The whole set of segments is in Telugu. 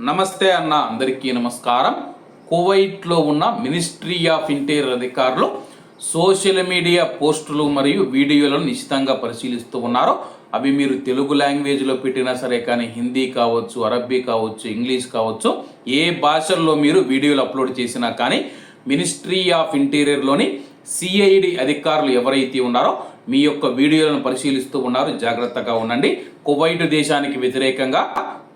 నమస్తే అన్న, అందరికీ నమస్కారం. కువైట్లో ఉన్న మినిస్ట్రీ ఆఫ్ ఇంటీరియర్ అధికారులు సోషల్ మీడియా పోస్టులు మరియు వీడియోలను నిశితంగా పరిశీలిస్తూ ఉన్నారు. అవి మీరు తెలుగు లాంగ్వేజ్లో పెట్టినా సరే, కానీ హిందీ కావచ్చు, అరబ్బీ కావచ్చు, ఇంగ్లీష్ కావచ్చు, ఏ భాషల్లో మీరు వీడియోలు అప్లోడ్ చేసినా కానీ మినిస్ట్రీ ఆఫ్ ఇంటీరియర్లోని సిఐడి అధికారులు ఎవరైతే ఉన్నారో మీ యొక్క వీడియోలను పరిశీలిస్తూ ఉన్నారు. జాగ్రత్తగా ఉండండి. కువైట్ దేశానికి వ్యతిరేకంగా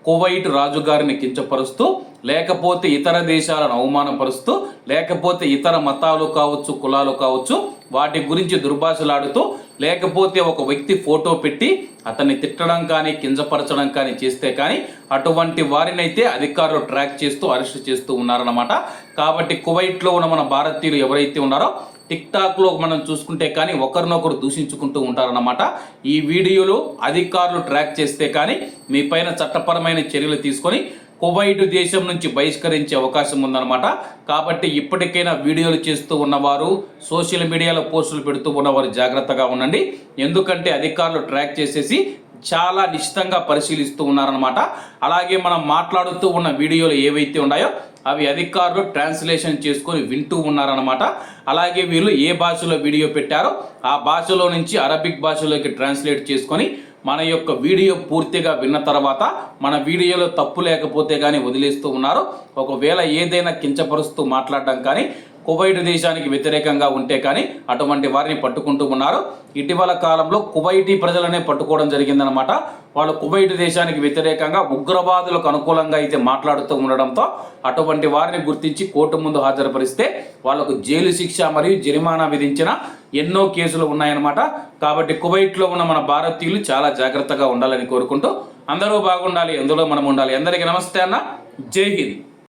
కువైట్ రాజుగారిని కించపరుస్తూ, లేకపోతే ఇతర దేశాలను అవమానపరుస్తూ, లేకపోతే ఇతర మతాలు కావచ్చు, కులాలు కావచ్చు, వాటి గురించి దుర్భాషలాడుతూ, లేకపోతే ఒక వ్యక్తి ఫోటో పెట్టి అతన్ని తిట్టడం కానీ కించపరచడం కానీ చేస్తే కానీ అటువంటి వారినైతే అధికారులు ట్రాక్ చేస్తూ అరెస్ట్ చేస్తూ ఉన్నారన్నమాట. కాబట్టి కువైట్లో ఉన్న మన భారతీయులు ఎవరైతే ఉన్నారో టిక్టాక్లో మనం చూసుకుంటే కానీ ఒకరినొకరు దూషించుకుంటూ ఉంటారన్నమాట. ఈ వీడియోలు అధికారులు ట్రాక్ చేస్తే కానీ మీ పైన చట్టపరమైన చర్యలు తీసుకొని కువైట్ దేశం నుంచి బహిష్కరించే అవకాశం ఉందన్నమాట. కాబట్టి ఇప్పటికైనా వీడియోలు చేస్తూ ఉన్నవారు, సోషల్ మీడియాలో పోస్టులు పెడుతూ ఉన్నవారు జాగ్రత్తగా ఉండండి. ఎందుకంటే అధికారులు ట్రాక్ చేసేసి చాలా నిశ్చితంగా పరిశీలిస్తూ ఉన్నారనమాట. అలాగే మనం మాట్లాడుతూ ఉన్న వీడియోలు ఏవైతే ఉన్నాయో అవి అధికారులు ట్రాన్స్లేషన్ చేసుకొని వింటూ ఉన్నారనమాట. అలాగే వీళ్ళు ఏ భాషలో వీడియో పెట్టారో ఆ భాషలో నుంచి అరబిక్ భాషలోకి ట్రాన్స్లేట్ చేసుకొని మన యొక్క వీడియో పూర్తిగా విన్న తర్వాత మన వీడియోలో తప్పు లేకపోతే కానీ వదిలేస్తూ ఉన్నారు. ఒకవేళ ఏదైనా కించపరుస్తూ మాట్లాడడం కానీ కువైట్ దేశానికి వ్యతిరేకంగా ఉంటే కానీ అటువంటి వారిని పట్టుకుంటూ ఉన్నారు. ఇటీవల కాలంలో కువైటీ ప్రజలనే పట్టుకోవడం జరిగిందనమాట. వాళ్ళు కువైట్ దేశానికి వ్యతిరేకంగా ఉగ్రవాదులకు అనుకూలంగా అయితే మాట్లాడుతూ ఉండడంతో అటువంటి వారిని గుర్తించి కోర్టు ముందు హాజరుపరిస్తే వాళ్లకు జైలు శిక్ష మరియు జరిమానా విధించిన ఎన్నో కేసులు ఉన్నాయన్నమాట. కాబట్టి కువైట్లో ఉన్న మన భారతీయులు చాలా జాగ్రత్తగా ఉండాలని కోరుకుంటూ అందరూ బాగుండాలి, ఎందులో మనం ఉండాలి. అందరికీ నమస్తే అన్న, జై హింద్.